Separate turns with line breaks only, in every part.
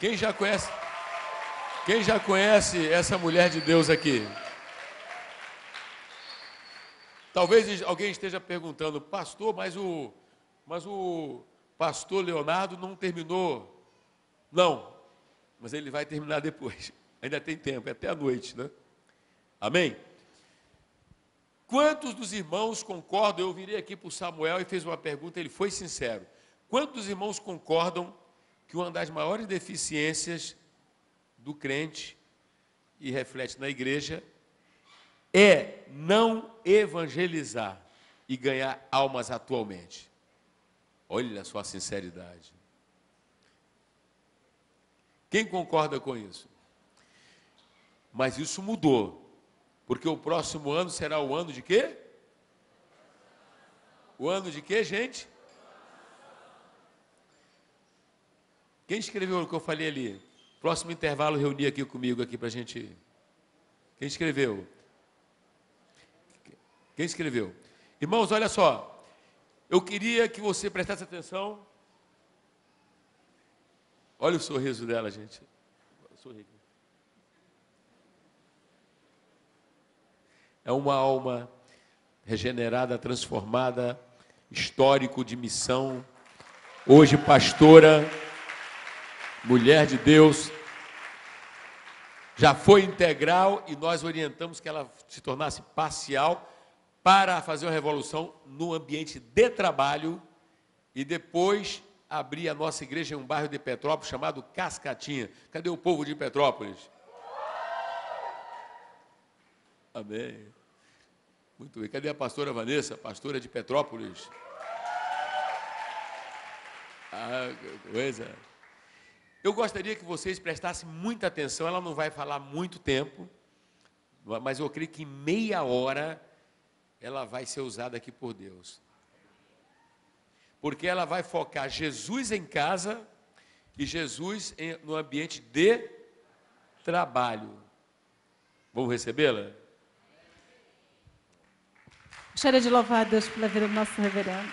Quem já conhece, quem já conhece essa mulher de Deus aqui? Talvez alguém esteja perguntando, pastor, mas o pastor Leonardo não terminou. Não, mas ele vai terminar depois. Ainda tem tempo, é até a noite, né? Amém? Quantos dos irmãos concordam? Eu virei aqui para o Samuel e fez uma pergunta, ele foi sincero. Quantos dos irmãos concordam que uma das maiores deficiências do crente, e reflete na igreja, é não evangelizar e ganhar almas atualmente? Olha só a sinceridade. Quem concorda com isso? Mas isso mudou. Porque o próximo ano será o ano de quê? O ano de quê, gente? Quem escreveu o que eu falei ali? Próximo intervalo, reunir aqui comigo aqui para a gente... Quem escreveu? Quem escreveu? Irmãos, olha só. Eu queria que você prestasse atenção. Olha o sorriso dela, gente. Sorri. É uma alma regenerada, transformada, histórico de missão, hoje pastora, mulher de Deus, já foi integral e nós orientamos que ela se tornasse parcial para fazer uma revolução no ambiente de trabalho e depois abrir a nossa igreja em um bairro de Petrópolis chamado Cascatinha. Cadê o povo de Petrópolis? Amém. Muito bem. Cadê a pastora Vanessa, pastora de Petrópolis? Ah, coisa. Eu gostaria que vocês prestassem muita atenção. Ela não vai falar muito tempo, mas eu creio que em meia hora ela vai ser usada aqui por Deus. Porque ela vai focar Jesus em casa e Jesus no ambiente de trabalho. Vamos recebê-la?
Gostaria de louvar a Deus pela vida do nosso reverendo.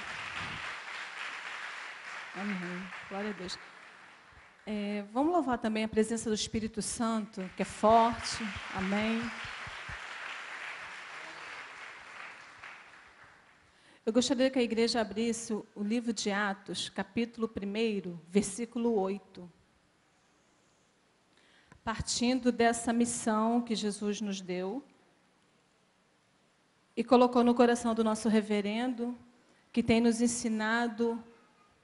Amém. Glória a Deus. Vamos louvar também a presença do Espírito Santo, que é forte. Amém. Eu gostaria que a igreja abrisse o livro de Atos, capítulo 1, versículo 8. Partindo dessa missão que Jesus nos deu, e colocou no coração do nosso reverendo, que tem nos ensinado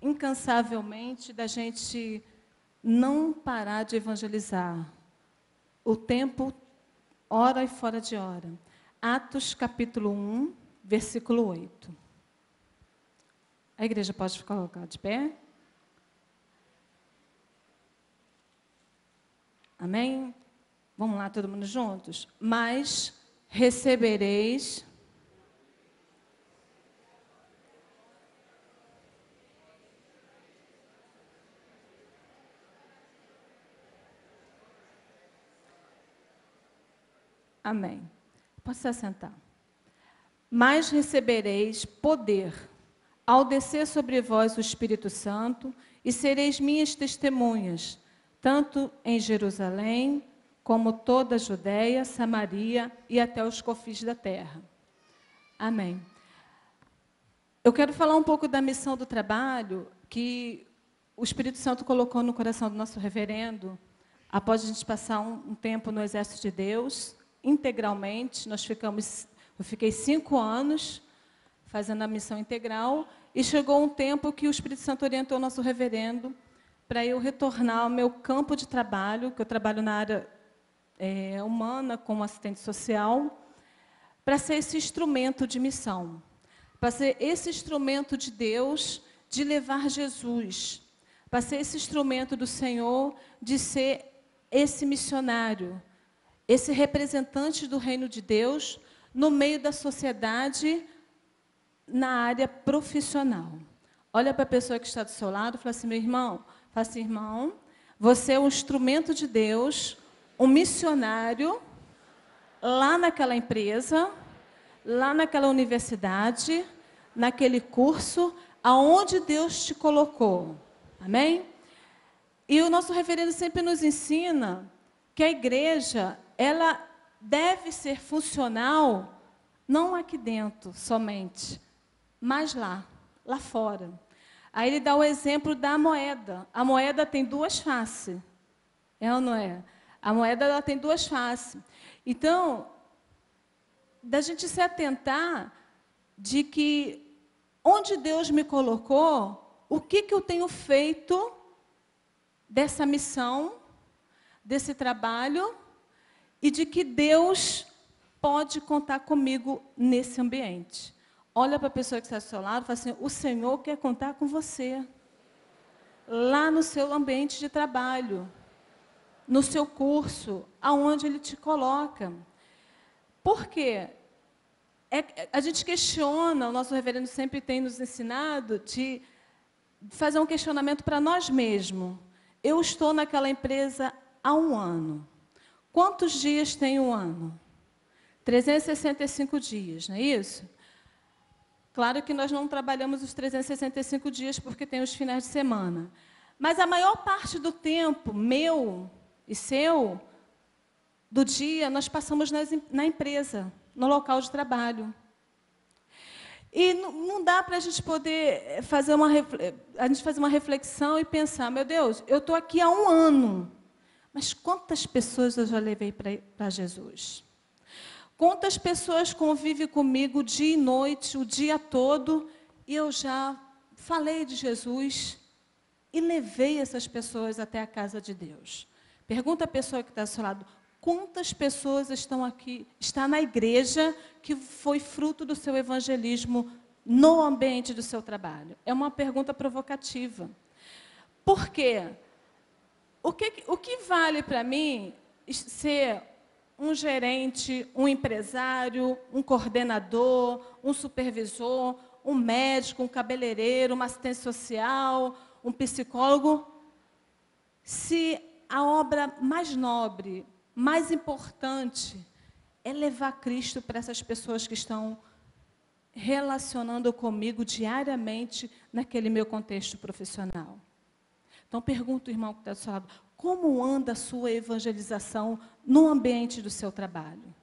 incansavelmente da gente não parar de evangelizar. O tempo, hora e fora de hora. Atos, capítulo 1, versículo 8. A igreja pode colocar de pé? Amém? Vamos lá, todo mundo juntos? Mas recebereis... Amém. Pode se assentar. Mas recebereis poder ao descer sobre vós o Espírito Santo e sereis minhas testemunhas, tanto em Jerusalém, como toda a Judéia, Samaria e até os confins da terra. Amém. Eu quero falar um pouco da missão do trabalho que o Espírito Santo colocou no coração do nosso reverendo, após a gente passar um tempo no Exército de Deus, integralmente. Eu fiquei 5 anos fazendo a missão integral, e chegou um tempo que o Espírito Santo orientou o nosso reverendo para eu retornar ao meu campo de trabalho, que eu trabalho na área humana, como assistente social, para ser esse instrumento de missão, para ser esse instrumento de Deus, de levar Jesus, para ser esse instrumento do Senhor, de ser esse missionário, esse representante do reino de Deus, no meio da sociedade, na área profissional. Olha para a pessoa que está do seu lado e fala assim, meu irmão, fala assim, irmão, você é um instrumento de Deus, um missionário, lá naquela empresa, lá naquela universidade, naquele curso, aonde Deus te colocou. Amém? E o nosso reverendo sempre nos ensina que a igreja, ela deve ser funcional, não aqui dentro somente, mas lá fora. Aí ele dá o exemplo da moeda. A moeda tem duas faces. É ou não é? A moeda ela tem duas faces. Então, da gente se atentar de que onde Deus me colocou, o que eu tenho feito dessa missão, desse trabalho, e de que Deus pode contar comigo nesse ambiente. Olha para a pessoa que está ao seu lado e fala assim, o Senhor quer contar com você, lá no seu ambiente de trabalho, no seu curso, aonde Ele te coloca. Por quê? A gente questiona, o nosso reverendo sempre tem nos ensinado, de fazer um questionamento para nós mesmos. Eu estou naquela empresa há 1 ano. Quantos dias tem 1 ano? 365 dias, não é isso? Claro que nós não trabalhamos os 365 dias porque tem os finais de semana. Mas a maior parte do tempo, meu e seu, do dia, nós passamos na empresa, no local de trabalho. E não dá para a gente poder fazer uma reflexão e pensar, meu Deus, eu estou aqui há 1 ano, mas quantas pessoas eu já levei para Jesus? Quantas pessoas convivem comigo dia e noite, o dia todo, e eu já falei de Jesus e levei essas pessoas até a casa de Deus? Pergunta a pessoa que está ao seu lado, quantas pessoas estão aqui, está na igreja, que foi fruto do seu evangelismo no ambiente do seu trabalho? É uma pergunta provocativa. Por quê? O que vale para mim ser um gerente, um empresário, um coordenador, um supervisor, um médico, um cabeleireiro, uma assistente social, um psicólogo, se a obra mais nobre, mais importante, é levar Cristo para essas pessoas que estão relacionando comigo diariamente naquele meu contexto profissional? Então, pergunto, irmão que está do seu lado, como anda a sua evangelização no ambiente do seu trabalho?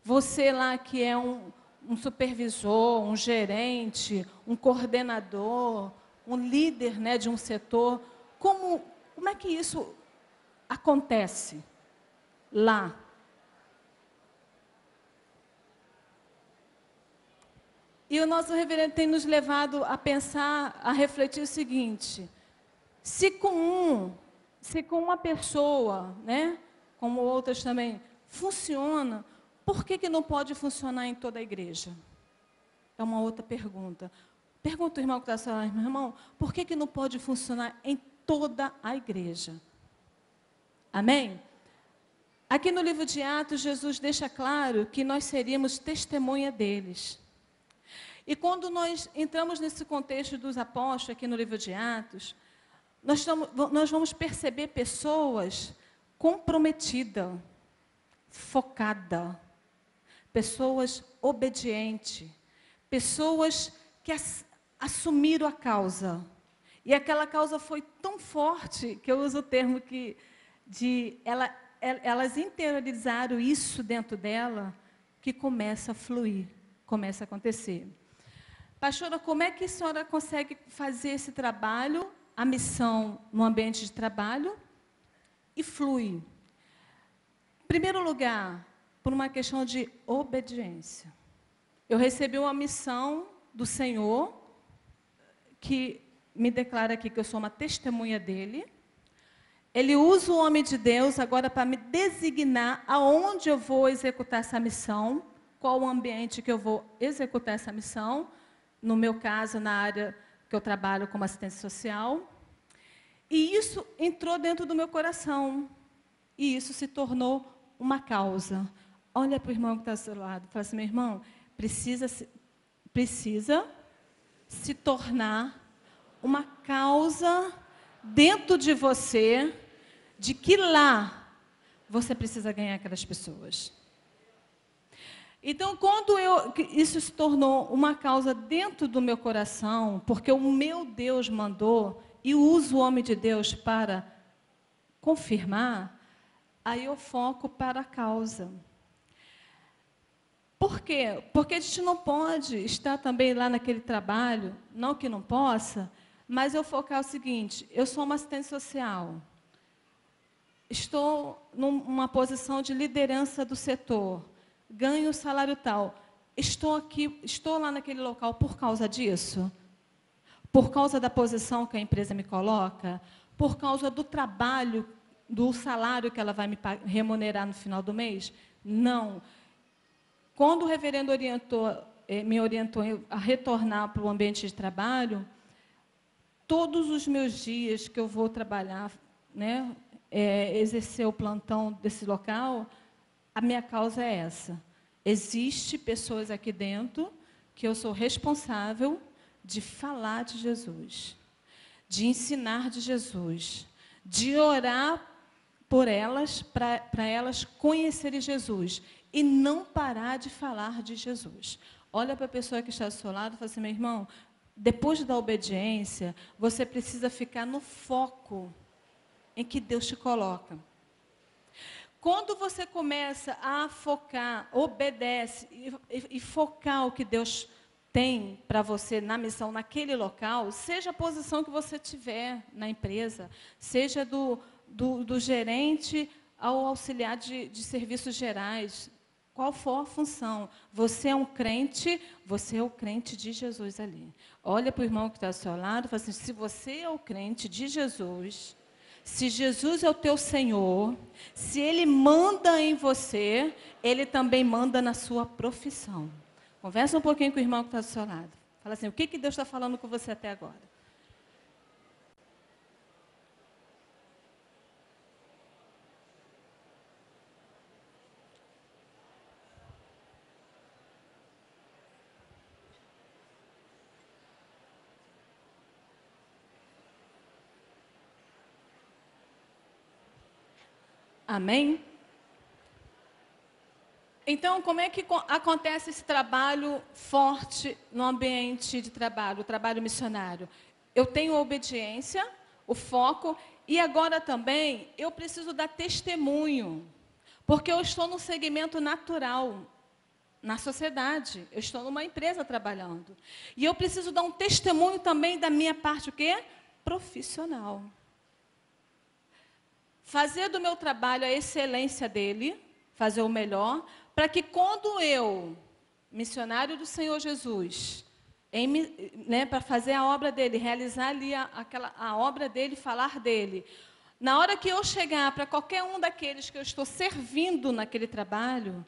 Você lá que é um supervisor, um gerente, um coordenador, um líder, né, de um setor, como é que isso acontece lá? E o nosso reverendo tem nos levado a pensar, a refletir o seguinte: se com uma pessoa, né, como outras também, funciona, por que não pode funcionar em toda a igreja? É uma outra pergunta. Pergunta o irmão que está falando, meu irmão, por que não pode funcionar em toda a igreja? Amém? Aqui no livro de Atos, Jesus deixa claro que nós seríamos testemunha deles. E quando nós entramos nesse contexto dos apóstolos, aqui no livro de Atos, nós vamos perceber pessoas comprometidas, focadas, pessoas obedientes, pessoas que assumiram a causa. E aquela causa foi tão forte, que eu uso o termo elas interiorizaram isso dentro dela, que começa a fluir, começa a acontecer. Pastora, como é que a senhora consegue fazer esse trabalho, a missão no ambiente de trabalho, e flui? Em primeiro lugar, por uma questão de obediência. Eu recebi uma missão do Senhor, que me declara aqui que eu sou uma testemunha dele. Ele usa o homem de Deus agora para me designar aonde eu vou executar essa missão, qual o ambiente que eu vou executar essa missão, no meu caso, na área que eu trabalho como assistente social. E isso entrou dentro do meu coração. E isso se tornou uma causa. Olha para o irmão que está ao seu lado e fala assim, meu irmão, precisa se tornar uma causa dentro de você, de que lá você precisa ganhar aquelas pessoas. Então, quando isso se tornou uma causa dentro do meu coração, porque o meu Deus mandou e uso o homem de Deus para confirmar, aí eu foco para a causa. Por quê? Porque a gente não pode estar também lá naquele trabalho, não que não possa, mas eu focar o seguinte: eu sou uma assistente social, estou numa posição de liderança do setor, ganho o salário tal, estou aqui, estou lá naquele local por causa disso? Por causa da posição que a empresa me coloca? Por causa do trabalho, do salário que ela vai me remunerar no final do mês? Não. Quando o reverendo me orientou a retornar para o ambiente de trabalho, todos os meus dias que eu vou trabalhar, né, exercer o plantão desse local, a minha causa é essa. Existem pessoas aqui dentro que eu sou responsável de falar de Jesus, de ensinar de Jesus, de orar por elas, para elas conhecerem Jesus, e não parar de falar de Jesus. Olha para a pessoa que está do seu lado e fala assim: meu irmão, depois da obediência, você precisa ficar no foco em que Deus te coloca. Quando você começa a focar, obedece e focar o que Deus tem para você na missão, naquele local, seja a posição que você tiver na empresa, seja do gerente ao auxiliar de serviços gerais, qual for a função, você é um crente, você é o crente de Jesus ali. Olha para o irmão que está ao seu lado e fala assim: se você é o crente de Jesus, se Jesus é o teu Senhor, se Ele manda em você, Ele também manda na sua profissão. Conversa um pouquinho com o irmão que está do seu lado. Fala assim: o que Deus está falando com você até agora? Amém? Então, como é que acontece esse trabalho forte no ambiente de trabalho, o trabalho missionário? Eu tenho a obediência, o foco, e agora também eu preciso dar testemunho, porque eu estou num segmento natural, na sociedade, eu estou numa empresa trabalhando. E eu preciso dar um testemunho também da minha parte, o quê? Profissional. Fazer do meu trabalho a excelência dele, fazer o melhor, para que quando eu, missionário do Senhor Jesus, para fazer a obra dele, realizar ali a obra dele, falar dele, na hora que eu chegar para qualquer um daqueles que eu estou servindo naquele trabalho,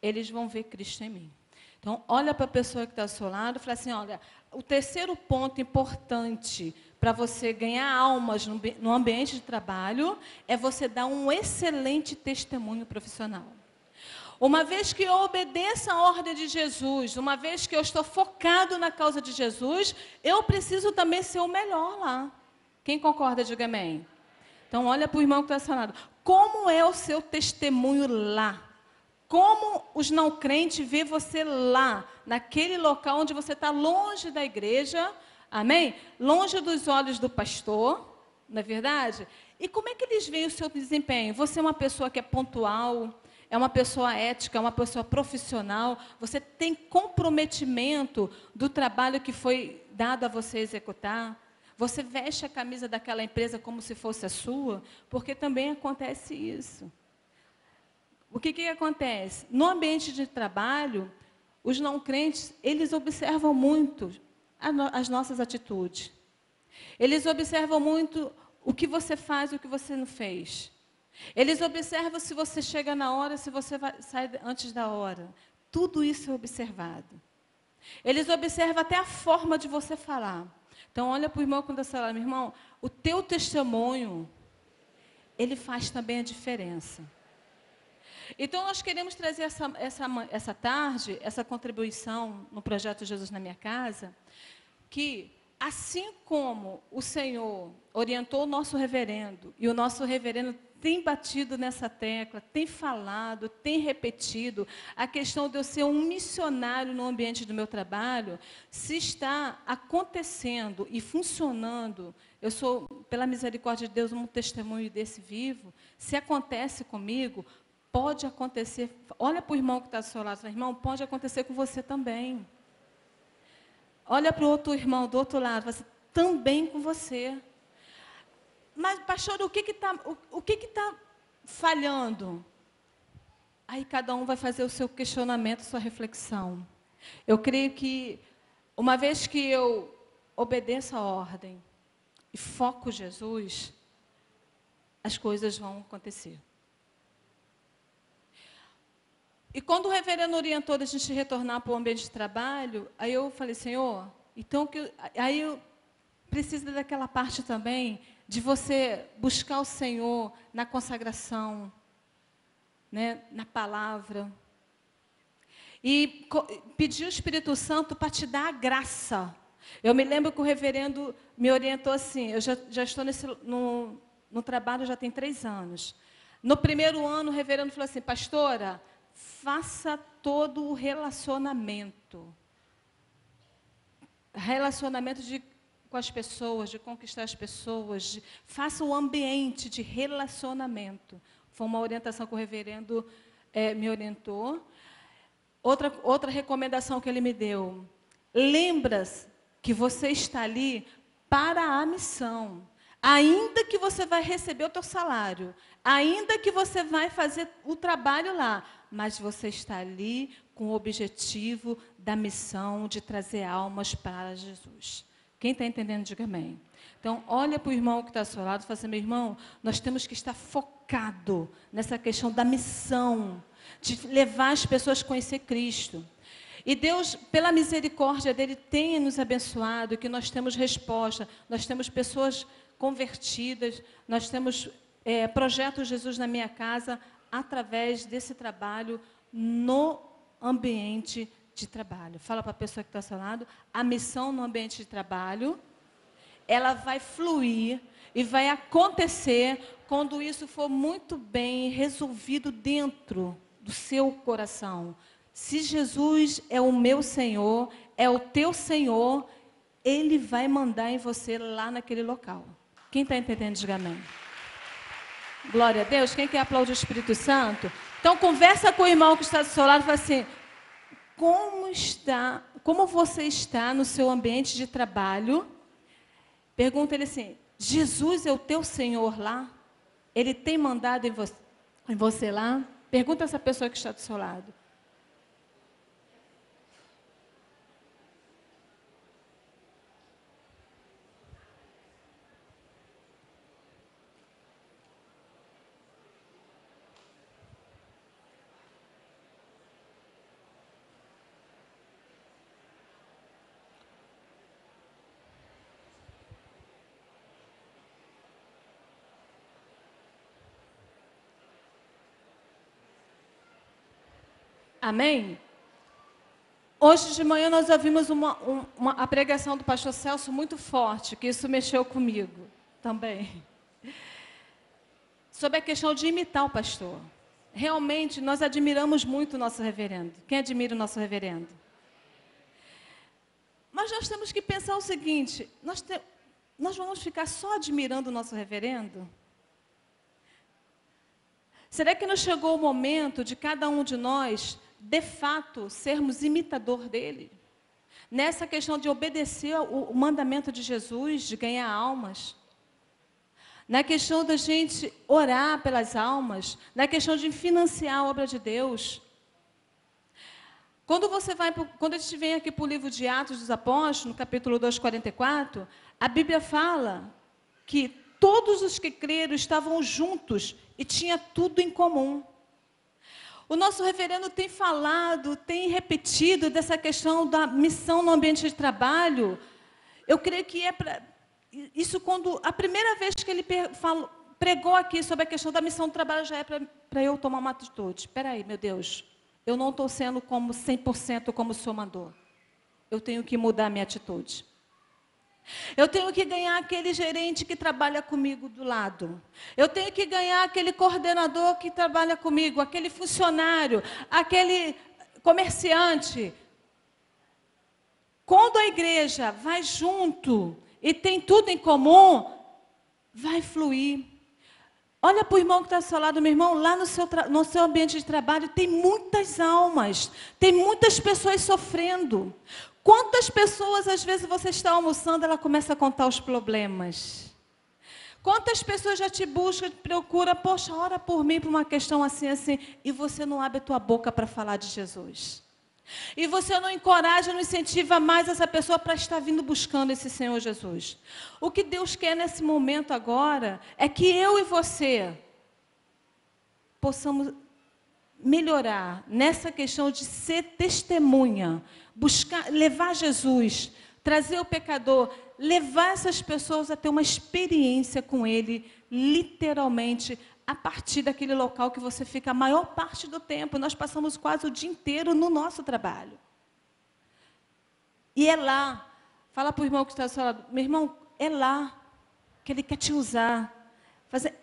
eles vão ver Cristo em mim. Então, olha para a pessoa que está ao seu lado e fala assim: olha, o terceiro ponto importante para você ganhar almas no ambiente de trabalho é você dar um excelente testemunho profissional. Uma vez que eu obedeço a ordem de Jesus, uma vez que eu estou focado na causa de Jesus, eu preciso também ser o melhor lá. Quem concorda, diga amém. Então, olha para o irmão que está ao seu lado. Como é o seu testemunho lá? Como os não crentes vê você lá, naquele local onde você está longe da igreja, amém? Longe dos olhos do pastor, não é verdade? E como é que eles veem o seu desempenho? Você é uma pessoa que é pontual, é uma pessoa ética, é uma pessoa profissional, você tem comprometimento do trabalho que foi dado a você executar, você veste a camisa daquela empresa como se fosse a sua, porque também acontece isso. O que acontece? No ambiente de trabalho, os não crentes, eles observam muito as nossas atitudes. Eles observam muito o que você faz e o que você não fez. Eles observam se você chega na hora, se você sai antes da hora. Tudo isso é observado. Eles observam até a forma de você falar. Então, olha para o irmão quando você fala: meu irmão, o teu testemunho, ele faz também a diferença. Então, nós queremos trazer essa tarde, essa contribuição no projeto Jesus na Minha Casa, que, assim como o Senhor orientou o nosso reverendo, e o nosso reverendo tem batido nessa tecla, tem falado, tem repetido, a questão de eu ser um missionário no ambiente do meu trabalho, se está acontecendo e funcionando, eu sou, pela misericórdia de Deus, um testemunho desse vivo, se acontece comigo, pode acontecer, olha para o irmão que está do seu lado, fala, irmão, pode acontecer com você também. Olha para o outro irmão do outro lado, fala, também com você. Mas, pastor, o que está falhando? Aí cada um vai fazer o seu questionamento, sua reflexão. Eu creio que, uma vez que eu obedeço a ordem e foco Jesus, as coisas vão acontecer. E quando o reverendo orientou a gente retornar para o ambiente de trabalho, aí eu falei, Senhor, então aí eu preciso daquela parte também de você buscar o Senhor na consagração, né, na palavra. E pedir o Espírito Santo para te dar a graça. Eu me lembro que o reverendo me orientou assim, eu já estou no trabalho já tem 3 anos. No primeiro ano, o reverendo falou assim, pastora, faça todo o relacionamento. Relacionamento com as pessoas, de conquistar as pessoas, faça o ambiente de relacionamento. Foi uma orientação que o reverendo me orientou. Outra recomendação que ele me deu, lembra-se que você está ali para a missão. Ainda que você vai receber o teu salário, ainda que você vai fazer o trabalho lá, mas você está ali com o objetivo da missão de trazer almas para Jesus. Quem está entendendo, diga amém. Então, olha para o irmão que está ao seu lado e fala assim, meu irmão, nós temos que estar focado nessa questão da missão, de levar as pessoas a conhecer Cristo. E Deus, pela misericórdia dele, tem nos abençoado, que nós temos resposta, nós temos pessoas convertidas, nós temos Projeto Jesus na Minha Casa, através desse trabalho no ambiente de trabalho. Fala para a pessoa que está ao seu lado, a missão no ambiente de trabalho, ela vai fluir e vai acontecer quando isso for muito bem resolvido dentro do seu coração. Se Jesus é o meu Senhor, é o teu Senhor, Ele vai mandar em você lá naquele local. Quem está entendendo, diga amém. Glória a Deus. Quem quer aplaudir o Espírito Santo? Então, conversa com o irmão que está do seu lado e fala assim, como você está no seu ambiente de trabalho? Pergunta ele assim, Jesus é o teu Senhor lá? Ele tem mandado em você lá? Pergunta essa pessoa que está do seu lado. Amém? Hoje de manhã nós ouvimos a pregação do pastor Celso muito forte, que isso mexeu comigo também. Sobre a questão de imitar o pastor. Realmente, nós admiramos muito o nosso reverendo. Quem admira o nosso reverendo? Mas nós temos que pensar o seguinte, nós vamos ficar só admirando o nosso reverendo? Será que não chegou o momento de cada um de nós, de fato, sermos imitador dele? Nessa questão de obedecer o mandamento de Jesus, de ganhar almas. Na questão da gente orar pelas almas. Na questão de financiar a obra de Deus. Quando a gente vem aqui para o livro de Atos dos Apóstolos, no capítulo 2, 44, a Bíblia fala que todos os que creram estavam juntos e tinha tudo em comum. O nosso reverendo tem falado, tem repetido dessa questão da missão no ambiente de trabalho. Eu creio que isso quando a primeira vez que ele pregou aqui sobre a questão da missão do trabalho já é para eu tomar uma atitude. Espera aí, meu Deus, eu não estou sendo 100% como o Senhor mandou. Eu tenho que mudar a minha atitude. Eu tenho que ganhar aquele gerente que trabalha comigo do lado. Eu tenho que ganhar aquele coordenador que trabalha comigo, aquele funcionário, aquele comerciante. Quando a igreja vai junto e tem tudo em comum, vai fluir. Olha para o irmão que está ao seu lado, meu irmão, lá no seu ambiente de trabalho tem muitas almas, tem muitas pessoas sofrendo. Quantas pessoas, às vezes, você está almoçando, ela começa a contar os problemas? Quantas pessoas já te buscam, te procuram, poxa, ora por mim, por uma questão assim, assim, e você não abre a tua boca para falar de Jesus? E você não encoraja, não incentiva mais essa pessoa para estar vindo buscando esse Senhor Jesus. O que Deus quer nesse momento agora é que eu e você possamos melhorar nessa questão de ser testemunha, buscar, levar Jesus, trazer o pecador, levar essas pessoas a ter uma experiência com Ele, literalmente, a partir daquele local que você fica a maior parte do tempo. Nós passamos quase o dia inteiro no nosso trabalho. E é lá, fala para o irmão que está ao seu lado, meu irmão, é lá que Ele quer te usar.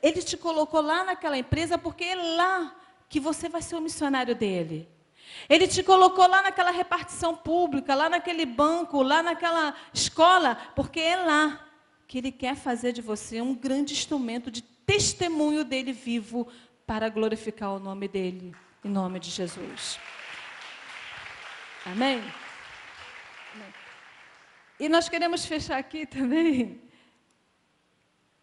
Ele te colocou lá naquela empresa porque é lá que você vai ser o missionário dele. Ele te colocou lá naquela repartição pública, lá naquele banco, lá naquela escola, porque é lá que Ele quer fazer de você um grande instrumento de testemunho dele vivo para glorificar o nome dele, em nome de Jesus. Amém? Amém. E nós queremos fechar aqui também.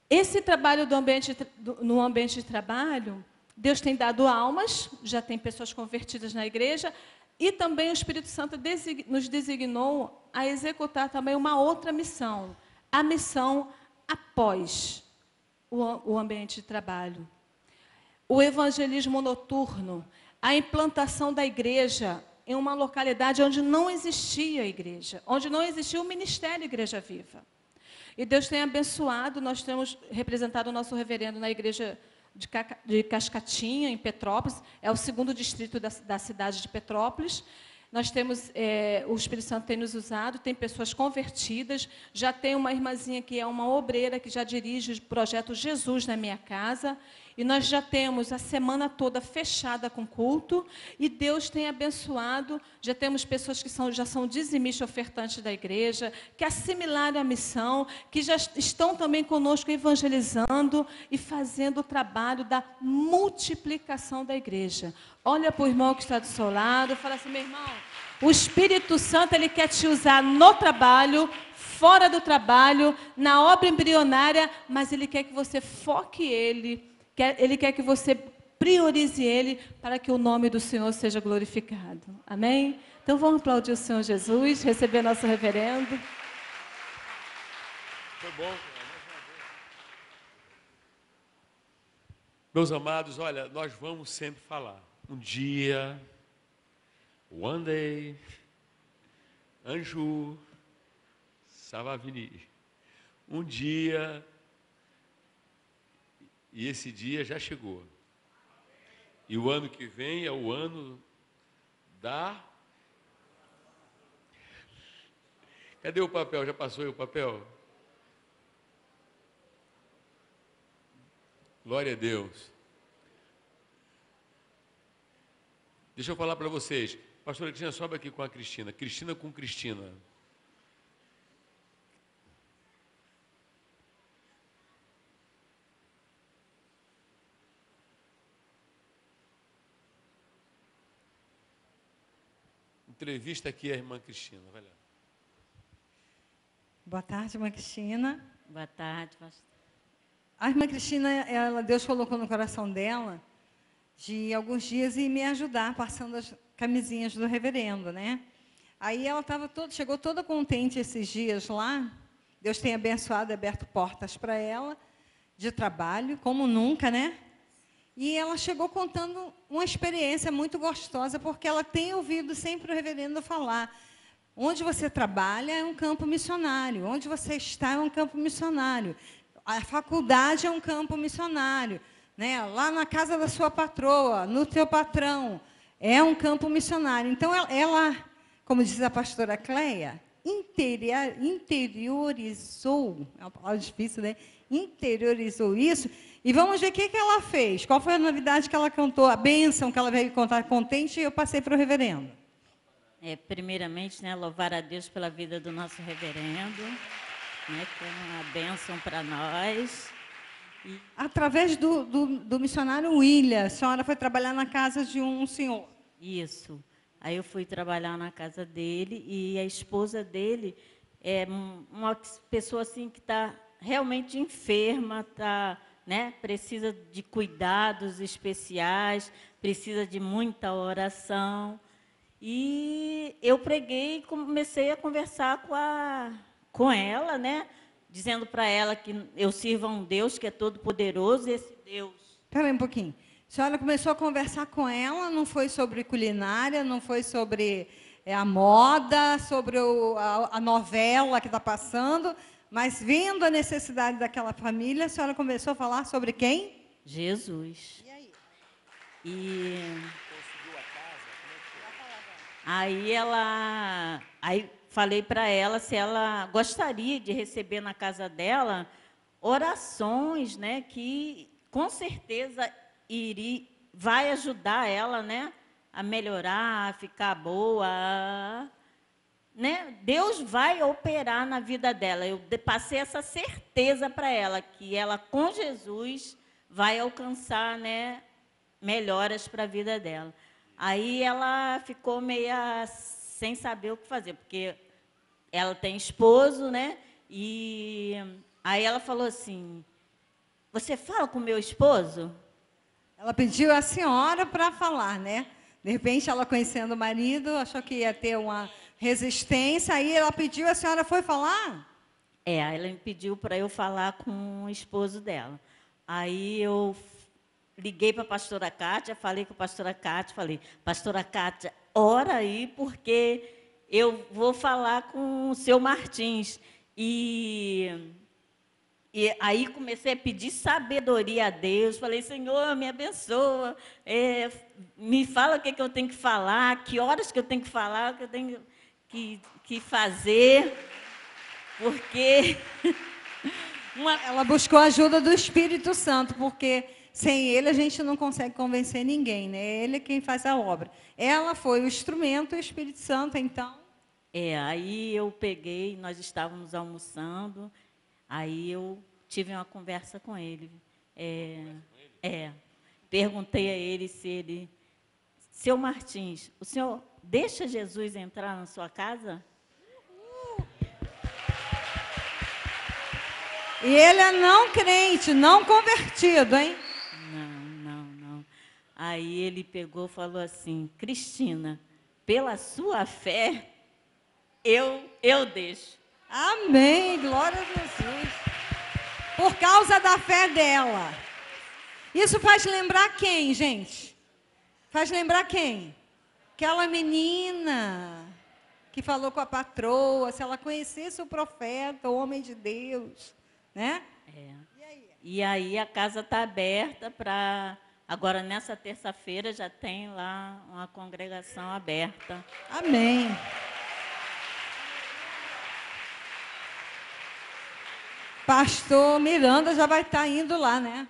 Esse trabalho no ambiente de trabalho, Deus tem dado almas, já tem pessoas convertidas na igreja, e também o Espírito Santo nos designou a executar também uma outra missão, a missão após o ambiente de trabalho. O evangelismo noturno, a implantação da igreja em uma localidade onde não existia igreja, onde não existia o ministério Igreja Viva. E Deus tem abençoado, nós temos representado o nosso reverendo na igreja de Cascatinha, em Petrópolis, é o segundo distrito da cidade de Petrópolis. Nós temos, o Espírito Santo tem nos usado, tem pessoas convertidas, já tem uma irmãzinha que é uma obreira, que já dirige o projeto Jesus na Minha Casa, e nós já temos a semana toda fechada com culto, e Deus tem abençoado, já temos pessoas que já são dizimistas ofertantes da igreja, que assimilaram a missão, que já estão também conosco evangelizando e fazendo o trabalho da multiplicação da igreja. Olha para o irmão que está do seu lado e fala assim, meu irmão, o Espírito Santo, ele quer te usar no trabalho, fora do trabalho, na obra embrionária, mas ele quer que você foque ele quer que você priorize ele para que o nome do Senhor seja glorificado. Amém? Então vamos aplaudir o Senhor Jesus, receber nosso reverendo.
Foi bom. Meus amados, olha, nós vamos sempre falar. Um dia, one day, un jour, ça va venir. Um dia, e esse dia já chegou. E o ano que vem é o ano da... Cadê o papel? Já passou aí o papel? Glória a Deus. Deixa eu falar para vocês. Pastora Cristina, sobe aqui com a Cristina. Cristina com Cristina. Entrevista aqui a irmã Cristina. Vai lá.
Boa tarde, irmã Cristina.
Boa tarde, pastor.
A irmã Cristina, Deus colocou no coração dela de alguns dias ir me ajudar passando as camisinhas do reverendo, né? Aí ela chegou toda contente esses dias lá. Deus tem abençoado, aberto portas para ela de trabalho, como nunca, né? E ela chegou contando uma experiência muito gostosa, porque ela tem ouvido sempre o reverendo falar: onde você trabalha é um campo missionário, onde você está é um campo missionário, a faculdade é um campo missionário, né? Lá na casa da sua patroa, no teu patrão, é um campo missionário. Então, ela, como diz a pastora Cleia, interiorizou, é uma palavra difícil, né? Interiorizou isso. E vamos ver o que ela fez. Qual foi a novidade que ela cantou, a bênção que ela veio contar contente, e eu passei para o reverendo.
Primeiramente, né, louvar a Deus pela vida do nosso reverendo, né, que é uma bênção para nós.
Através do missionário William, a senhora foi trabalhar na casa de um senhor.
Isso. Aí eu fui trabalhar na casa dele e a esposa dele é uma pessoa assim que está realmente enferma, né, precisa de cuidados especiais, precisa de muita oração. E eu preguei e comecei a conversar com ela, né, dizendo para ela que eu sirvo a um Deus que é todo-poderoso, e esse Deus...
Espera aí um pouquinho. A senhora começou a conversar com ela, não foi sobre culinária, não foi sobre a moda, sobre a novela que está passando, mas vendo a necessidade daquela família, a senhora começou a falar sobre quem?
Jesus.
E aí?
E
Conseguiu a casa?
aí falei para ela se ela gostaria de receber na casa dela orações, né, que com certeza vai ajudar ela, né, a melhorar, a ficar boa, né? Deus vai operar na vida dela. Eu passei essa certeza para ela que ela com Jesus vai alcançar, né, melhoras para a vida dela. Aí ela ficou meia sem saber o que fazer, porque ela tem esposo, né? E aí ela falou assim: "Você fala com meu esposo?"
Ela pediu a senhora para falar, né? De repente, ela conhecendo o marido, achou que ia ter uma resistência, aí ela pediu, a senhora foi falar?
Aí ela me pediu para eu falar com o esposo dela. Aí eu liguei para a pastora Cátia, falei com a pastora Cátia, falei: "Pastora Cátia, ora aí, porque eu vou falar com o seu Martins." E aí comecei a pedir sabedoria a Deus. Falei: "Senhor, me abençoa, me fala o que eu tenho que falar, que horas que eu tenho que falar, o que eu tenho que fazer." Porque
Ela buscou a ajuda do Espírito Santo, porque sem ele a gente não consegue convencer ninguém, né? Ele é quem faz a obra. Ela foi o instrumento, o Espírito Santo, então...
aí eu peguei, nós estávamos almoçando, aí eu tive uma conversa com ele. Perguntei a ele se ele... "Seu Martins, o senhor deixa Jesus entrar na sua casa?"
E ele é não crente, não convertido, hein?
Não. Aí ele pegou e falou assim: "Cristina, pela sua fé, eu deixo."
Amém, glória a Jesus. Por causa da fé dela. Isso faz lembrar quem, gente? Faz lembrar quem? Aquela menina que falou com a patroa, se ela conhecesse o profeta, o homem de Deus, né?
E aí a casa está aberta para... Agora, nessa terça-feira, já tem lá uma congregação aberta.
Amém. Pastor Miranda já vai estar indo lá, né?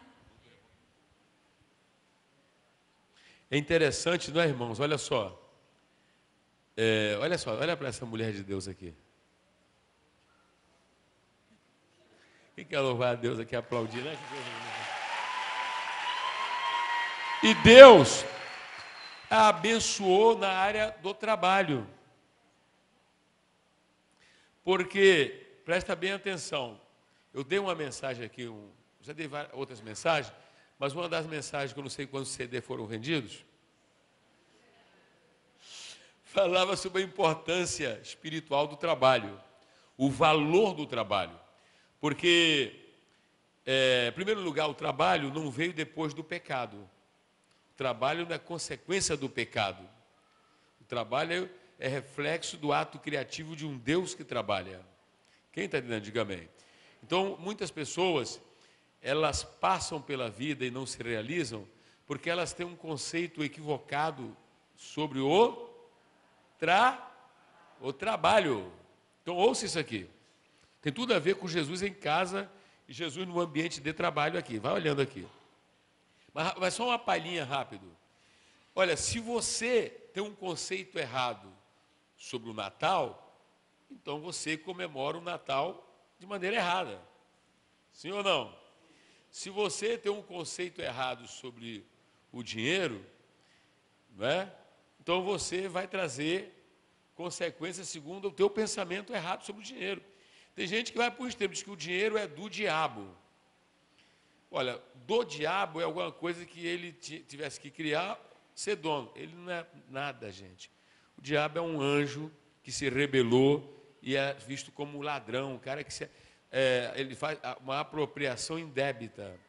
É interessante, não é, irmãos? Olha só. Olha para essa mulher de Deus aqui. Quem quer louvar a Deus aqui, aplaudir, né? E Deus a abençoou na área do trabalho. Porque, presta bem atenção, eu dei uma mensagem aqui, já dei outras mensagens, mas uma das mensagens que eu não sei quantos CD foram vendidos, falava sobre a importância espiritual do trabalho, o valor do trabalho. Porque, em primeiro lugar, o trabalho não veio depois do pecado. O trabalho não é consequência do pecado. O trabalho é reflexo do ato criativo de um Deus que trabalha. Quem está entendendo? Diga amém. Então, muitas pessoas, elas passam pela vida e não se realizam porque elas têm um conceito equivocado sobre o trabalho. Então, ouça isso aqui. Tem tudo a ver com Jesus em casa e Jesus no ambiente de trabalho aqui. Vai olhando aqui. Mas só uma palhinha rápido. Olha, se você tem um conceito errado sobre o Natal, então você comemora o Natal de maneira errada. Sim ou não? Se você tem um conceito errado sobre o dinheiro, não é? Então você vai trazer consequências segundo o teu pensamento errado sobre o dinheiro. Tem gente que vai para o extremo, diz que o dinheiro é do diabo. Olha, do diabo é alguma coisa que ele tivesse que criar, ser dono. Ele não é nada, gente. O diabo é um anjo que se rebelou e é visto como ladrão, um cara que ele faz uma apropriação indébita.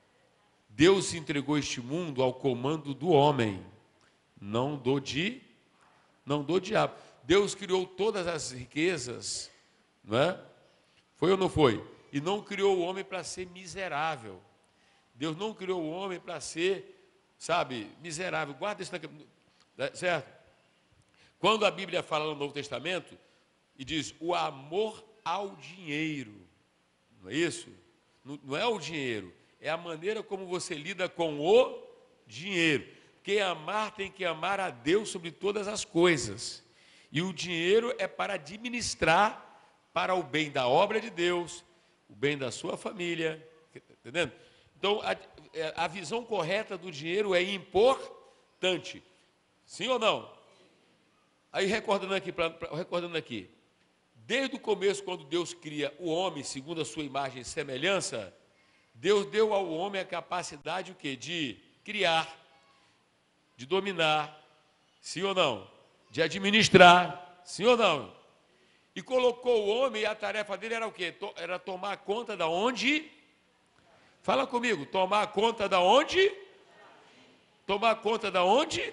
Deus entregou este mundo ao comando do homem, não do diabo. Deus criou todas as riquezas, não é? Foi ou não foi? E não criou o homem para ser miserável. Deus não criou o homem para ser, sabe, miserável. Guarda isso na... Certo? Quando a Bíblia fala no Novo Testamento e diz o amor ao dinheiro, não é isso? Não é o dinheiro, é a maneira como você lida com o dinheiro. Quem amar tem que amar a Deus sobre todas as coisas. E o dinheiro é para administrar para o bem da obra de Deus, o bem da sua família, entendendo? Então, a visão correta do dinheiro é importante. Sim ou não? Aí, recordando aqui, desde o começo, quando Deus cria o homem segundo a sua imagem e semelhança, Deus deu ao homem a capacidade o quê? De criar, de dominar, sim ou não? De administrar, sim ou não? E colocou o homem, e a tarefa dele era o quê? Era tomar conta da onde? Fala comigo, tomar conta da onde? Tomar conta da onde?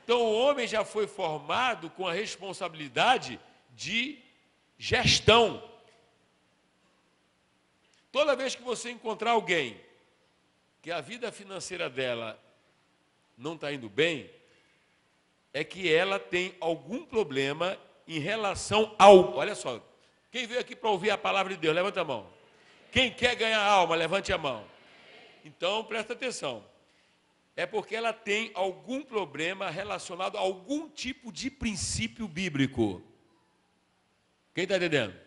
Então o homem já foi formado com a responsabilidade de gestão. Toda vez que você encontrar alguém que a vida financeira dela não está indo bem, é que ela tem algum problema em relação ao... Olha só, quem veio aqui para ouvir a palavra de Deus, levanta a mão. Quem quer ganhar alma, levante a mão. Então, presta atenção. É porque ela tem algum problema relacionado a algum tipo de princípio bíblico. Quem está entendendo?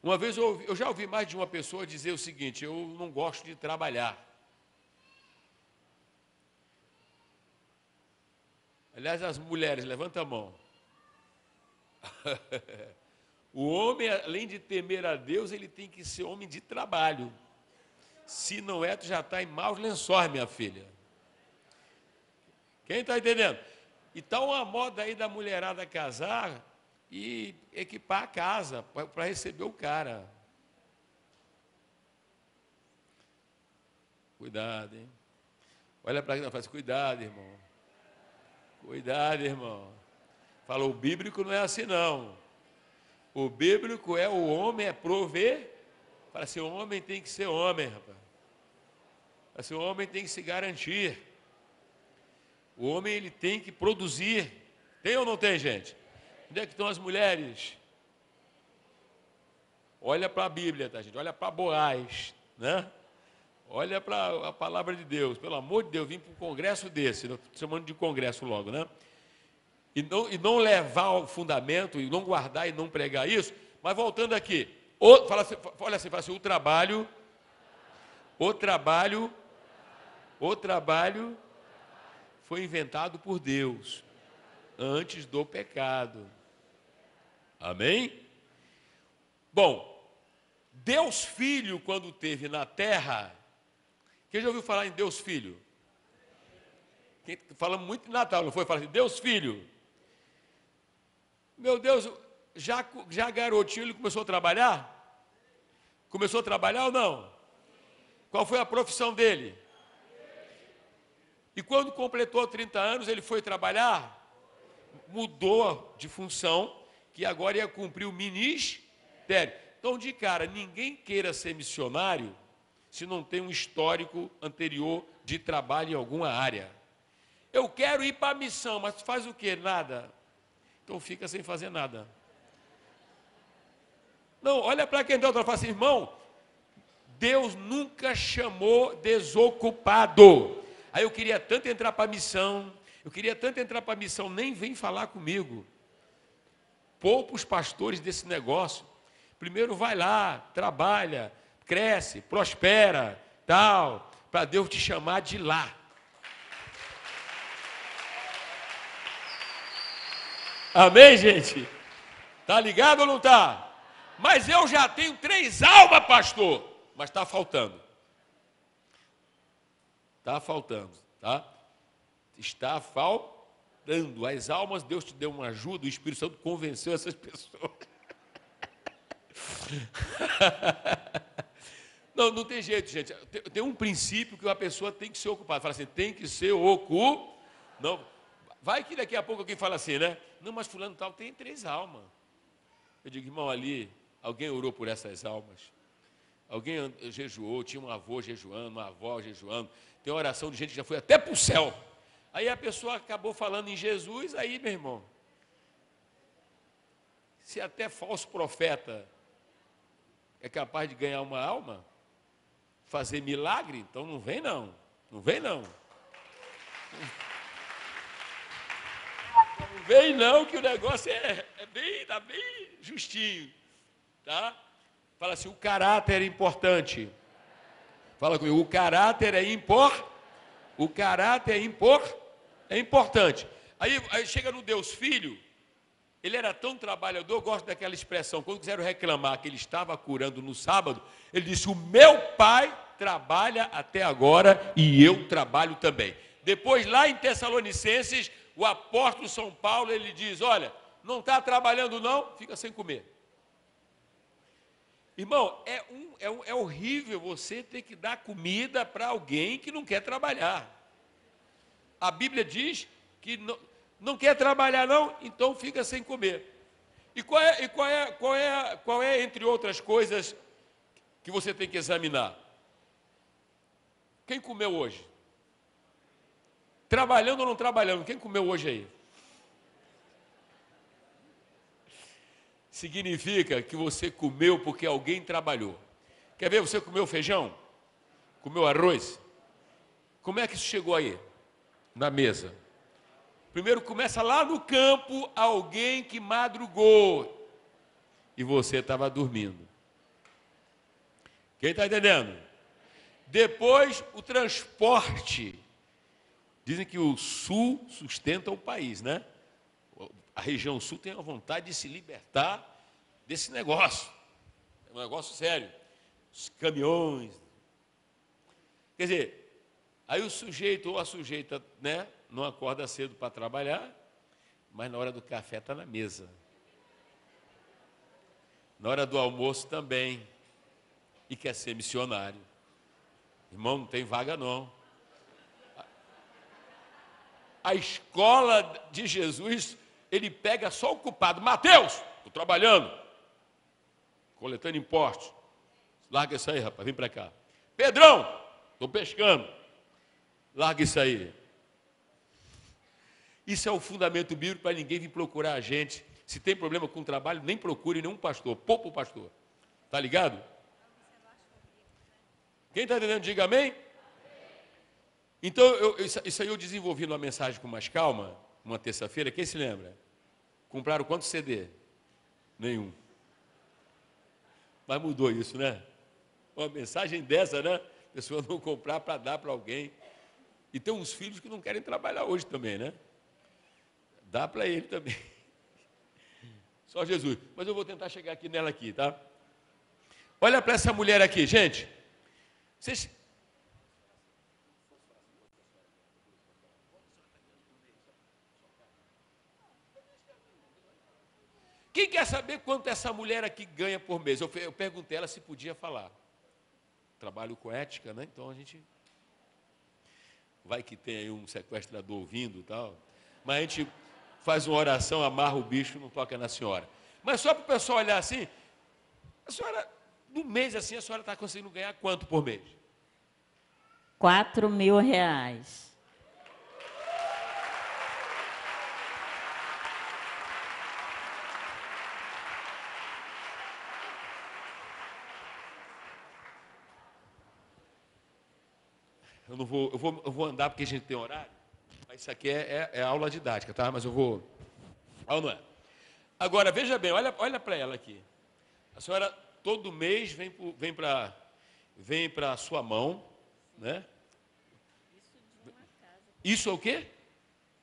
Uma vez eu já ouvi mais de uma pessoa dizer o seguinte: eu não gosto de trabalhar. Aliás, as mulheres, levanta a mão. O homem, além de temer a Deus, ele tem que ser homem de trabalho. Se não é, tu já está em maus lençóis, minha filha. Quem está entendendo? E está uma moda aí da mulherada casar e equipar a casa para receber o cara. Cuidado, hein? Olha para quem faz, cuidado, irmão. Cuidado, irmão. Falou, o bíblico não é assim, não. O bíblico é o homem é prover. Para ser homem tem que ser homem, rapaz. Para ser homem tem que se garantir. O homem ele tem que produzir. Tem ou não tem, gente? Onde é que estão as mulheres? Olha para a Bíblia, tá, gente? Olha para Boaz, né? Olha para a palavra de Deus. Pelo amor de Deus, vim para um congresso desse. Estou chamando de congresso logo, né? E não levar ao fundamento, e não guardar e não pregar isso. Mas voltando aqui. Olha assim, fala assim, o trabalho foi inventado por Deus antes do pecado. Amém? Bom, Deus Filho, quando esteve na terra, quem já ouviu falar em Deus Filho? Falamos muito de Natal, não foi? Fala assim, Deus Filho. Meu Deus, já garotinho ele começou a trabalhar? Começou a trabalhar ou não? Qual foi a profissão dele? E quando completou 30 anos, ele foi trabalhar? Mudou de função, que agora ia cumprir o ministério. Então, de cara, ninguém queira ser missionário se não tem um histórico anterior de trabalho em alguma área. Eu quero ir para a missão, mas faz o quê? Nada. Então fica sem fazer nada. Não, olha para quem está e fala assim, irmão, Deus nunca chamou desocupado. Aí eu queria tanto entrar para a missão, nem vem falar comigo. Poupa os pastores desse negócio. Primeiro vai lá, trabalha, cresce, prospera, tal, para Deus te chamar de lá. Amém, gente? Tá ligado ou não tá? Mas eu já tenho 3 almas, pastor. Mas está faltando. Está faltando, tá? Está faltando. As almas, Deus te deu uma ajuda, o Espírito Santo convenceu essas pessoas. Não tem jeito, gente. Tem um princípio que a pessoa tem que ser ocupada. Fala assim, tem que ser Não. Vai que daqui a pouco alguém fala assim, né? Não, mas fulano tal tem 3 almas. Eu digo, irmão, ali, alguém orou por essas almas. Alguém jejuou, tinha um avô jejuando, uma avó jejuando. Tem uma oração de gente que já foi até para o céu. Aí a pessoa acabou falando em Jesus, aí, meu irmão, se até falso profeta é capaz de ganhar uma alma, fazer milagre, então não vem não. Não vem não. Não vem não, que o negócio tá bem justinho. Tá? Fala assim, o caráter é importante. Fala comigo, o caráter é importante. Aí chega no Deus Filho, ele era tão trabalhador, eu gosto daquela expressão, quando quiseram reclamar que ele estava curando no sábado, ele disse, o meu pai trabalha até agora e eu trabalho também. Depois, lá em Tessalonicenses, o apóstolo São Paulo, ele diz, olha, não está trabalhando não, fica sem comer. Irmão, é horrível você ter que dar comida para alguém que não quer trabalhar. A Bíblia diz que não quer trabalhar não, então fica sem comer. E qual é, entre outras coisas, que você tem que examinar? Quem comeu hoje? Trabalhando ou não trabalhando? Quem comeu hoje aí? Significa que você comeu porque alguém trabalhou. Quer ver, você comeu feijão? Comeu arroz? Como é que isso chegou aí? Na mesa. Primeiro começa lá no campo, alguém que madrugou. E você estava dormindo. Quem está entendendo? Depois, o transporte. Dizem que o sul sustenta o país, né? A região sul tem a vontade de se libertar desse negócio. É um negócio sério. Os caminhões. Quer dizer, aí o sujeito ou a sujeita, né, não acorda cedo para trabalhar, mas na hora do café está na mesa. Na hora do almoço também. E quer ser missionário. Irmão, não tem vaga não. A escola de Jesus, ele pega só o culpado. Mateus, estou trabalhando, coletando impostos. Larga isso aí, rapaz, vem para cá. Pedrão, estou pescando. Larga isso aí. Isso é o fundamento bíblico para ninguém vir procurar a gente. Se tem problema com o trabalho, nem procure nenhum pastor. Poupa o pastor. Tá ligado? Quem está entendendo, diga amém. Então, isso aí eu desenvolvi numa mensagem com mais calma, uma terça-feira. Quem se lembra? Compraram quantos CD? Nenhum. Mas mudou isso, né? Uma mensagem dessa, né? A pessoa não comprar para dar para alguém. E tem uns filhos que não querem trabalhar hoje também, né? Dá para ele também. Só Jesus. Mas eu vou tentar chegar aqui nela aqui, tá? Olha para essa mulher aqui, gente. Vocês... Quem quer saber quanto essa mulher aqui ganha por mês? Eu perguntei ela se podia falar. Trabalho com ética, né? Então a gente... Vai que tem aí um sequestrador ouvindo e tal. Mas a gente faz uma oração, amarra o bicho, não toca na senhora. Mas só para o pessoal olhar assim, a senhora, no mês assim, a senhora está conseguindo ganhar quanto por mês?
R$4.000.
eu vou andar porque a gente tem horário, mas isso aqui é aula didática, tá? Mas eu vou... Ah, não é? Agora, veja bem, olha para ela aqui. A senhora, todo mês, vem para a sua mão, né? Isso é o quê?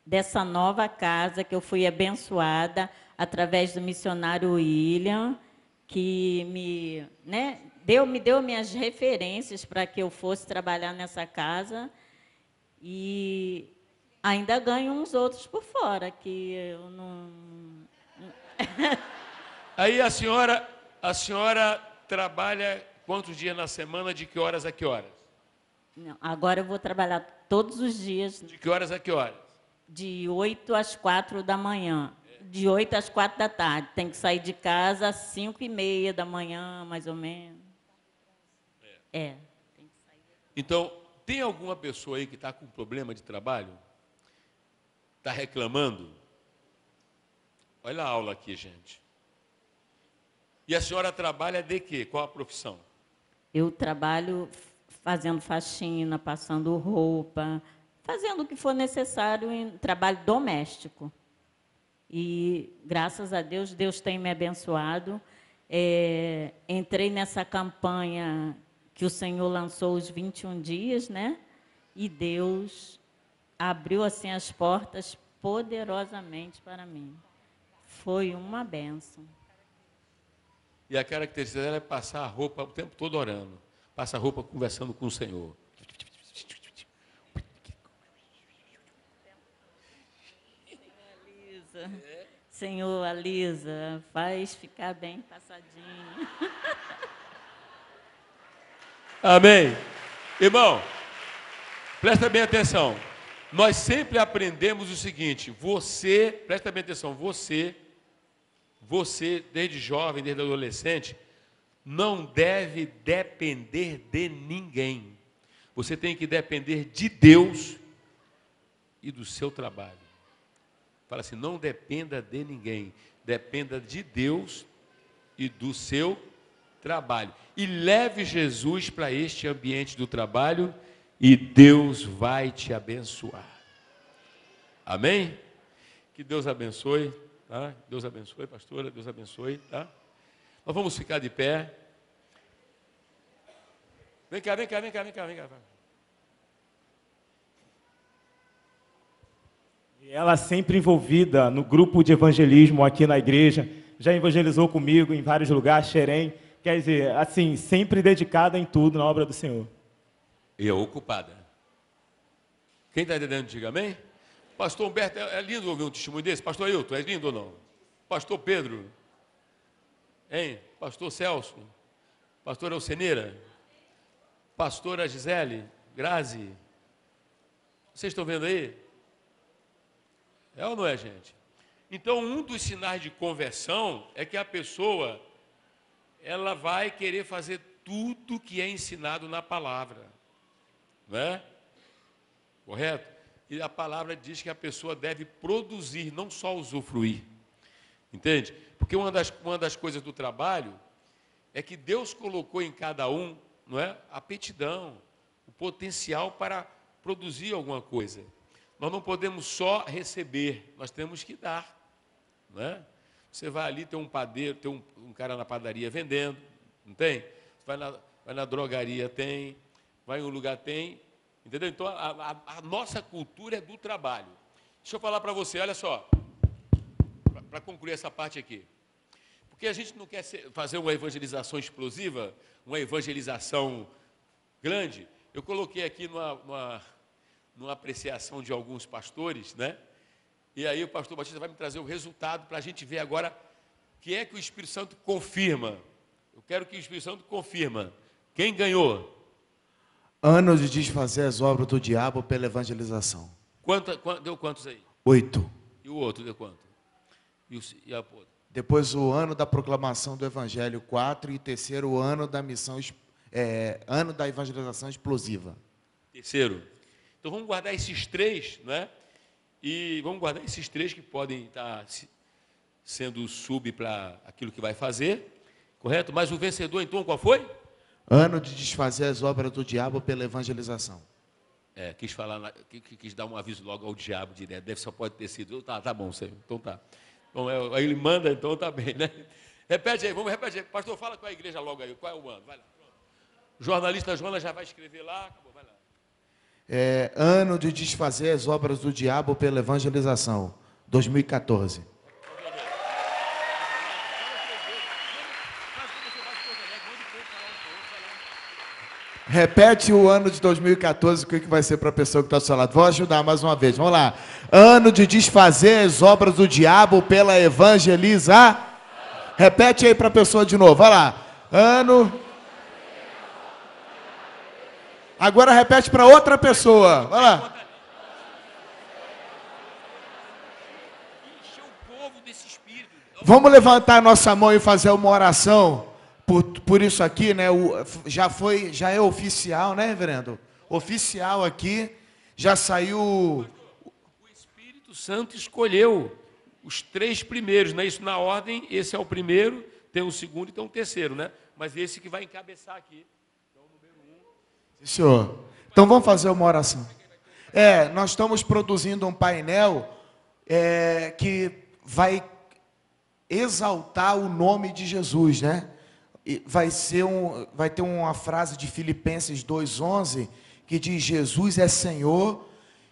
Dessa nova casa que eu fui abençoada através do missionário William, que me deu minhas referências para que eu fosse trabalhar nessa casa, e ainda ganho uns outros por fora, que eu não...
Aí a senhora trabalha quantos dias na semana, de que horas a que horas?
Não, agora eu vou trabalhar todos os dias,
De que horas a que horas?
de 8 às 4 da manhã. De 8 às 4 da tarde. Tem que sair de casa às 5h30 da manhã, mais ou menos. É.
Então, tem alguma pessoa aí que está com problema de trabalho? Está reclamando? Olha a aula aqui, gente. E a senhora trabalha de quê? Qual a profissão?
Eu trabalho fazendo faxina, passando roupa, fazendo o que for necessário em trabalho doméstico. E, graças a Deus, Deus tem me abençoado. Entrei nessa campanha que o Senhor lançou os 21 dias, né? E Deus abriu assim as portas poderosamente para mim. Foi uma bênção.
E a característica dela é passar a roupa o tempo todo orando. Passa a roupa conversando com o Senhor.
Senhor, alisa, faz ficar bem passadinho.
Amém. Irmão, presta bem atenção. Nós sempre aprendemos o seguinte, presta bem atenção, você, desde jovem, desde adolescente, não deve depender de ninguém. Você tem que depender de Deus e do seu trabalho. Fala assim, não dependa de ninguém, dependa de Deus e do seu trabalho. E leve Jesus para este ambiente do trabalho e Deus vai te abençoar. Amém? Que Deus abençoe, tá? Deus abençoe, pastora, Deus abençoe, tá? Nós vamos ficar de pé. Vem cá.
E ela sempre envolvida no grupo de evangelismo aqui na igreja, já evangelizou comigo em vários lugares, Xerém, quer dizer, assim, sempre dedicada em tudo na obra do Senhor.
E é ocupada. Quem está entendendo, diga amém? Pastor Humberto, é lindo ouvir um testemunho desse. Pastor Ailton, é lindo ou não? Pastor Pedro, hein? Pastor Celso, pastora Alceneira, pastora Gisele, Grazi, vocês estão vendo aí? É ou não é, gente? Então, um dos sinais de conversão é que a pessoa, ela vai querer fazer tudo que é ensinado na palavra. Não é? Correto? E a palavra diz que a pessoa deve produzir, não só usufruir. Entende? Porque uma das coisas do trabalho é que Deus colocou em cada um, não é? A aptidão, o potencial para produzir alguma coisa. Nós não podemos só receber, nós temos que dar. Não é? Você vai ali, tem um padeiro, tem um cara na padaria vendendo, não tem? Vai na drogaria, tem. Vai em um lugar, tem. Entendeu? Então, a nossa cultura é do trabalho. Deixa eu falar para você, olha só, para concluir essa parte aqui. Porque a gente não quer fazer uma evangelização explosiva, uma evangelização grande. Eu coloquei aqui numa apreciação de alguns pastores, né? E aí o pastor Batista vai me trazer o resultado para a gente ver agora o que é que o Espírito Santo confirma. Eu quero que o Espírito Santo confirma. Quem ganhou?
Anos de desfazer as obras do diabo pela evangelização.
Deu quantos aí?
8.
E o outro deu quanto? E a outra?
Depois o ano da proclamação do Evangelho, 4. E terceiro ano da missão, ano da evangelização explosiva.
Terceiro. Então vamos guardar esses 3, né? E vamos guardar esses 3 que podem estar sendo sub para aquilo que vai fazer, correto? Mas o vencedor, então, qual foi?
Ano de desfazer as obras do diabo pela evangelização.
Quis falar, quis dar um aviso logo ao diabo direto. Só pode ter sido. Tá bom, Senhor. Então tá. Bom, aí ele manda, então tá bem, né? Repete aí, vamos repetir. Pastor, fala com a igreja logo aí. Qual é o ano? Vai lá. O jornalista Jonas já vai escrever lá. Acabou, vai lá.
Ano de desfazer as obras do diabo pela evangelização. 2014. Repete o ano de 2014, o que vai ser para a pessoa que está do seu lado. Vou ajudar mais uma vez. Vamos lá. Ano de desfazer as obras do diabo pela evangelização. Repete aí para a pessoa de novo. Vai lá. Ano. Agora repete para outra pessoa. Vai lá. Vamos levantar a nossa mão e fazer uma oração por isso aqui, né? Já é oficial, né, reverendo? Oficial aqui, já saiu.
O Espírito Santo escolheu os 3 primeiros, não é isso? Na ordem, esse é o primeiro, tem o segundo e tem o terceiro, né? Mas esse que vai encabeçar aqui. Então, o número 1.
Sim, senhor. Então vamos fazer uma oração. Nós estamos produzindo um painel que vai exaltar o nome de Jesus, né? Vai ter uma frase de Filipenses 2:11 que diz: Jesus é Senhor,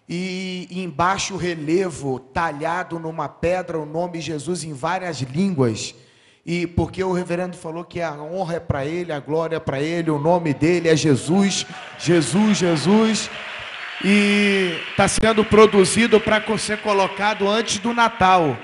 e embaixo o relevo talhado numa pedra o nome Jesus em várias línguas. E porque o reverendo falou que a honra é para ele, a glória é para ele, o nome dele é Jesus, Jesus, Jesus. E está sendo produzido para ser colocado antes do Natal.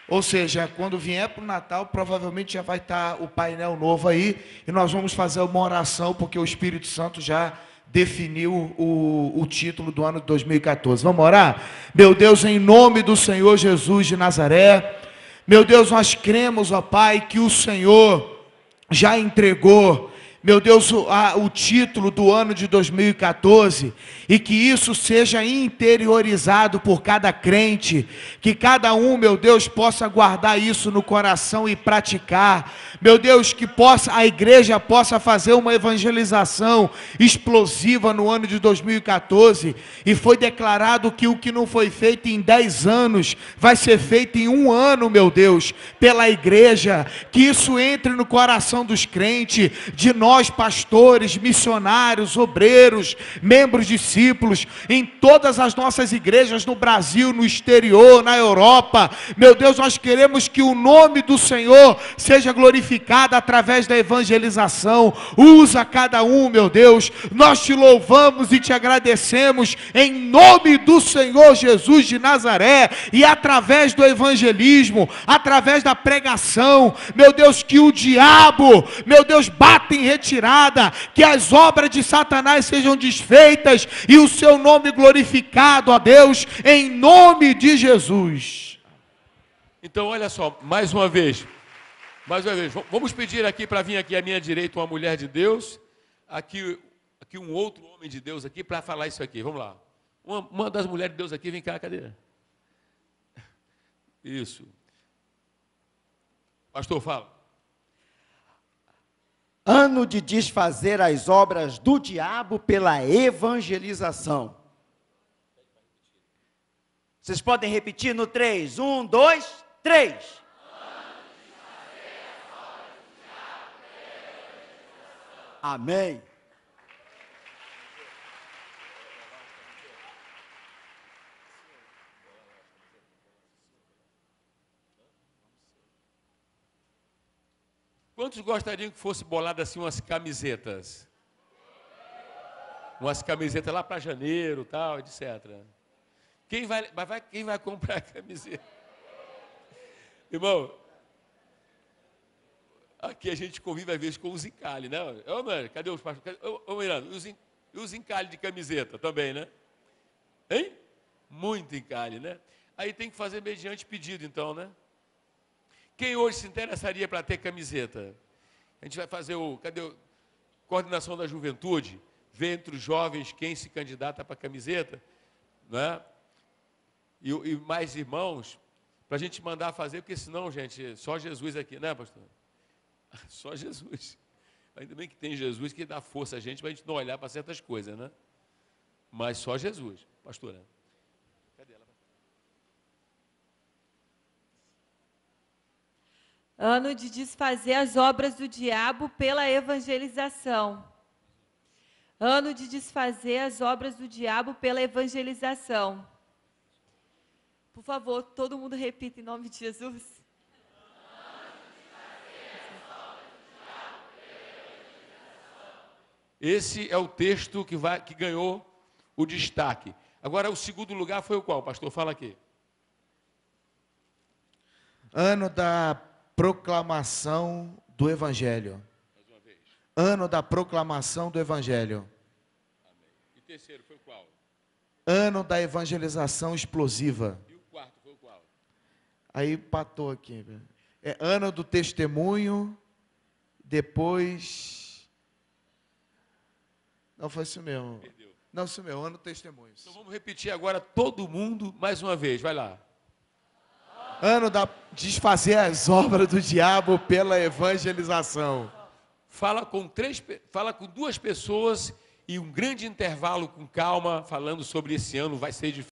Ou seja, quando vier para o Natal, provavelmente já vai estar o painel novo aí. E nós vamos fazer uma oração, porque o Espírito Santo já definiu o título do ano de 2014. Vamos orar? Meu Deus, em nome do Senhor Jesus de Nazaré, meu Deus, nós cremos, ó Pai, que o Senhor já entregou, meu Deus, o título do ano de 2014, e que isso seja interiorizado por cada crente, que cada um, meu Deus, possa guardar isso no coração e praticar, meu Deus, que a igreja possa fazer uma evangelização explosiva no ano de 2014, e foi declarado que o que não foi feito em 10 anos, vai ser feito em 1 ano, meu Deus, pela igreja, que isso entre no coração dos crentes, de nós pastores, missionários, obreiros, membros, discípulos, em todas as nossas igrejas no Brasil, no exterior, na Europa. Meu Deus, nós queremos que o nome do Senhor seja glorificado através da evangelização. Usa cada um, meu Deus. Nós te louvamos e te agradecemos em nome do Senhor Jesus de Nazaré, e através do evangelismo, através da pregação, meu Deus, que o diabo, meu Deus, bata em retirada, que as obras de Satanás sejam desfeitas e o seu nome glorificado, ó Deus, em nome de Jesus.
Então, olha só, mais uma vez, vamos pedir aqui para vir aqui à minha direita uma mulher de Deus, aqui um outro homem de Deus aqui para falar isso aqui. Vamos lá. Uma das mulheres de Deus aqui, vem cá, cadê? Isso. Pastor, fala.
Ano de desfazer as obras do diabo pela evangelização. Vocês podem repetir no 3. 1, 2, 3. Amém.
Quantos gostariam que fosse bolado assim umas camisetas? Umas camisetas lá para janeiro, tal, etc. Quem vai comprar a camiseta? Irmão, aqui a gente convive às vezes com os encalhes, né? Ô, mano, cadê os pastores? Ô, Miranda, e os encalhes de camiseta também, né? Hein? Muito encalhe, né? Aí tem que fazer mediante pedido, então, né? Quem hoje se interessaria para ter camiseta? A gente vai fazer coordenação da juventude, ver entre os jovens quem se candidata para camiseta, né? E mais irmãos, para a gente mandar fazer, porque senão, gente, só Jesus aqui, né, pastor? Só Jesus. Ainda bem que tem Jesus que dá força a gente para a gente não olhar para certas coisas, né? Mas só Jesus. Pastora.
Ano de desfazer as obras do diabo pela evangelização. Ano de desfazer as obras do diabo pela evangelização. Por favor, todo mundo repita em nome de Jesus.
Esse é o texto que ganhou o destaque. Agora, o segundo lugar foi o qual? Pastor, fala aqui.
Ano da proclamação do Evangelho. Ano da proclamação do Evangelho.
E o terceiro foi o qual?
Ano da evangelização explosiva.
E o quarto foi o qual?
Aí empatou aqui. É ano do testemunho, depois... Não, foi isso mesmo.
Perdeu.
Não, isso mesmo, ano do testemunho.
Então vamos repetir agora todo mundo mais uma vez. Vai lá.
Ano da desfazer as obras do diabo pela evangelização.
Fala com duas pessoas e um grande intervalo com calma, falando sobre esse ano, vai ser difícil.